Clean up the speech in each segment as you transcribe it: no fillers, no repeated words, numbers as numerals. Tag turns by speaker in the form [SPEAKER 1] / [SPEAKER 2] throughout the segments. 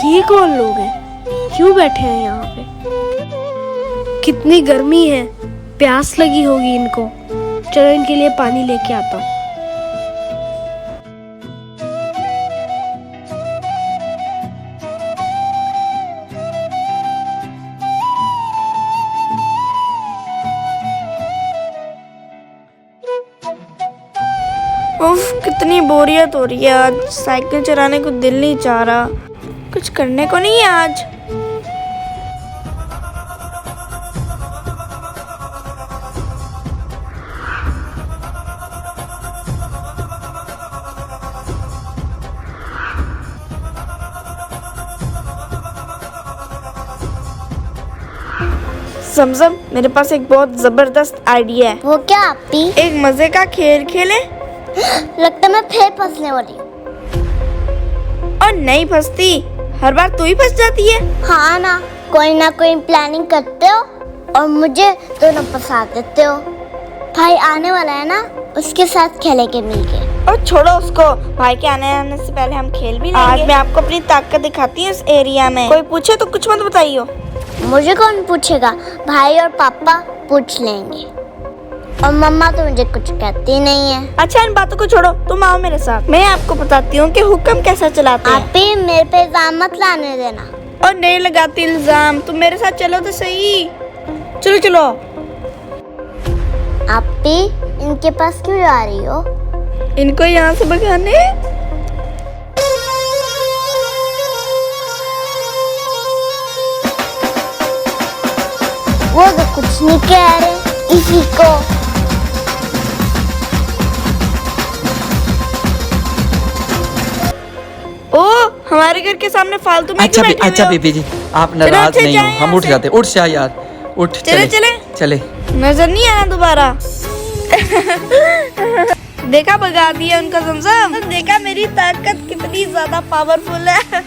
[SPEAKER 1] ये कौन लोग हैं? क्यों बैठे हैं यहाँ पे? कितनी गर्मी है, प्यास लगी होगी इनको। चलो इनके लिए पानी लेके आता हूँ।
[SPEAKER 2] उफ, कितनी बोरियत हो रही है आज। साइकिल चलाने को दिल नहीं चाह रहा। कुछ करने को नहीं है आज। समझम, मेरे पास एक बहुत जबरदस्त आइडिया है।
[SPEAKER 3] वो क्या आपी?
[SPEAKER 2] एक मजे का खेल खेले।
[SPEAKER 3] लगता है मैं फिर फंसने वाली हूँ।
[SPEAKER 2] और नहीं फंसती, हर बार तू ही फंस जाती है।
[SPEAKER 3] हाँ ना कोई प्लानिंग करते हो और मुझे दोनों फंसा देते हो। भाई आने वाला है ना, उसके साथ खेलेंगे मिलके।
[SPEAKER 2] और छोड़ो उसको, भाई के आने से पहले हम खेल भी लेंगे। आज मैं आपको अपनी ताकत दिखाती हूँ इस एरिया में। कोई पूछे तो कुछ मत बताइयो।
[SPEAKER 3] मुझे कौन पूछेगा? भाई और पापा पूछ लेंगे। और मम्मा तो मुझे कुछ कहती नहीं है।
[SPEAKER 2] अच्छा इन बातों को छोड़ो, तुम आओ मेरे साथ। मैं आपको बताती हूँ कि हुक्म कैसा चलाते हैं।
[SPEAKER 3] आप ही मेरे पे इल्जाम मत लाने देना।
[SPEAKER 2] और नहीं लगाती इल्जाम, तुम मेरे साथ चलो तो सही। चलो चलो।
[SPEAKER 3] आप ही इनके पास क्यों जा रही हो?
[SPEAKER 2] इनको यहाँ से भगाने।
[SPEAKER 3] वो तो कुछ नहीं कह रहे इसी को।
[SPEAKER 2] ओ, हमारे घर के सामने फालतू में
[SPEAKER 4] अच्छा
[SPEAKER 2] क्यों बैठे
[SPEAKER 4] अच्छा
[SPEAKER 2] हुए हो?
[SPEAKER 4] बीबी जी, आप नाराज नहीं हो, हम उठ जाते। उठ जा यार, उठ। चले।
[SPEAKER 2] नजर नहीं आना दोबारा। देखा, भगा दिया उनका। समझा, देखा मेरी ताकत कितनी ज्यादा पावरफुल है।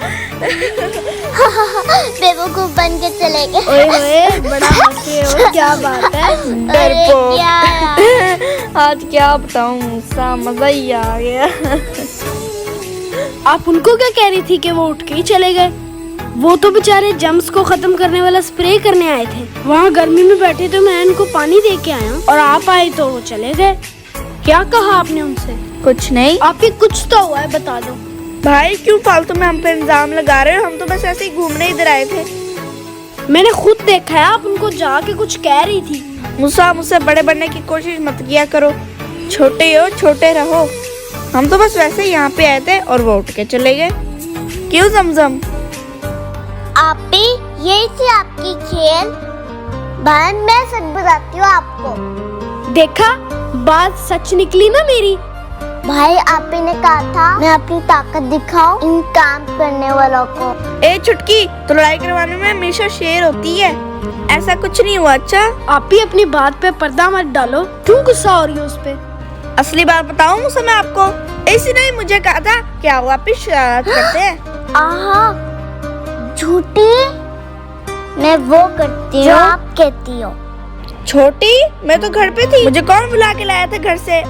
[SPEAKER 3] बेवकूफ बन के चले गए।
[SPEAKER 1] ओए ओए, बड़ा हंसे हो, क्या बात है?
[SPEAKER 2] डरपोक।
[SPEAKER 3] क्या
[SPEAKER 2] आज क्या बताऊं मूसा, मजा ही आ गया।
[SPEAKER 1] आप उनको क्या कह रही थी कि वो उठ के ही चले गए? वो तो बेचारे जम्स को खत्म करने वाला स्प्रे करने आए थे। वहाँ गर्मी में बैठे तो मैं इनको पानी दे के आया और आप आए तो वो चले गए। क्या कहा आपने उनसे?
[SPEAKER 2] कुछ नहीं।
[SPEAKER 1] आप ही कुछ तो हुआ है, बता दो।
[SPEAKER 2] भाई क्यों फालतू में हम पे इल्जाम लगा रहे हो? हम तो बस ऐसे ही घूमने इधर आए थे।
[SPEAKER 1] मैंने खुद देखा है, आप उनको जाके कुछ कह रही थी।
[SPEAKER 2] मूसा, मुझसे बड़े बनने की कोशिश मत किया करो। छोटे हो, छोटे रहो। हम तो बस वैसे ही यहाँ पे आए थे और वो उठ के चले गए। क्यों जमजम?
[SPEAKER 3] आप ही यही थी आपकी खेल। बहन मैं सच बताती हूँ आपको।
[SPEAKER 1] देखा, बात सच निकली ना मेरी।
[SPEAKER 3] भाई आप ही ने कहा था मैं अपनी ताकत दिखाऊं इन काम करने वालों को।
[SPEAKER 2] ए छुटकी, तो लड़ाई करवाने में हमेशा शेर होती है। ऐसा कुछ नहीं हुआ। अच्छा
[SPEAKER 1] आप ही अपनी बात पे पर्दा मत डालो। क्यों गुस्सा हो रही हो उस पे?
[SPEAKER 2] असली बात बताऊं मुझसे मैं आपको? इसी ने मुझे कहा था क्या हुआ, आप शरारत करते हैं।
[SPEAKER 3] आहा, झूठी। मैं वो करती हूँ जो आप कहती हो।
[SPEAKER 2] छोटी, मैं तो घर पे थी। मुझे कौन बुला के लाया था घर से?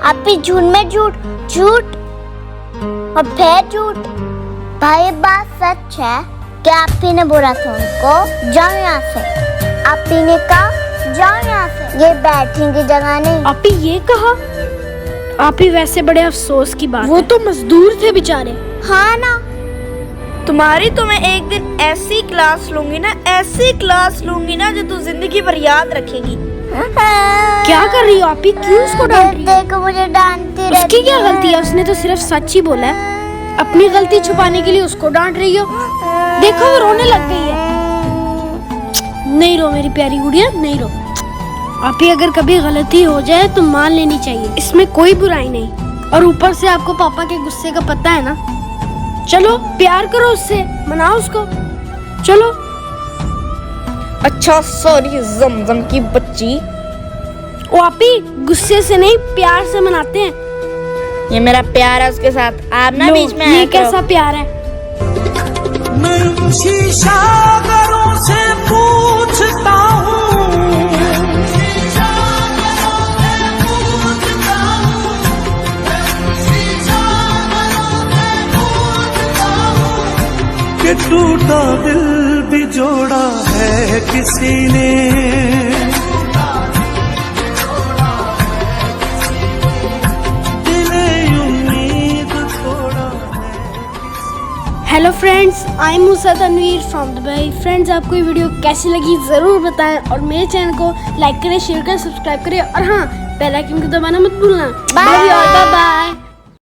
[SPEAKER 2] आप
[SPEAKER 3] ही झूठ में झूठ, झूठ और फिर झूठ। भाई बात सच है कि आप ही ने बोला था उनको जाओ यहाँ से। आप ही ने कहा जाओ यहाँ से, ये बैठने की जगह नहीं।
[SPEAKER 1] आप ही ये कहा? आप ही वैसे बड़े अफसोस की बात। वो तो मजदूर थे बेचारे।
[SPEAKER 3] हाँ ना,
[SPEAKER 2] तुम्हारी तो मैं एक दिन ऐसी क्लास लूंगी ना, ऐसी क्लास लूंगी ना जो तू जिंदगी भर याद रखेगी।
[SPEAKER 1] क्या कर रही हो आप ही? क्यों उसको डांट रही हो?
[SPEAKER 3] देखो मुझे डांटती रहती
[SPEAKER 1] उसकी क्या गलती है? उसने तो सिर्फ सच ही बोला है। अपनी गलती छुपाने के लिए उसको डांट रही हो। देखो वो रोने लग गई है। नहीं रो मेरी प्यारी गुड़िया, नहीं रो। आप ही अगर कभी गलती हो जाए तो मान लेनी चाहिए, इसमें कोई बुराई नहीं। और ऊपर से आपको पापा के गुस्से का पता है ना। चलो प्यार करो उससे, मनाओ उसको। चलो।
[SPEAKER 2] अच्छा सॉरी जमजम की बच्ची।
[SPEAKER 1] वो आप ही गुस्से से नहीं, प्यार से मनाते हैं।
[SPEAKER 2] ये मेरा प्यार है उसके साथ। आप ना बीच में
[SPEAKER 1] ये कैसा प्यार है?
[SPEAKER 5] मैं शीशागरों से पूछता हूँ, ये टूटा दिल भी जोड़ा है किसी ने।
[SPEAKER 1] Hello friends, I am Musa Tanveer from Dubai. Friends, आपको ये वीडियो कैसी लगी ज़रूर बताएं और मेरे चैनल को लाइक करें, शेयर करें, सब्सक्राइब करें और हाँ, बेल आइकन को दबाना मत भूलना। Bye bye.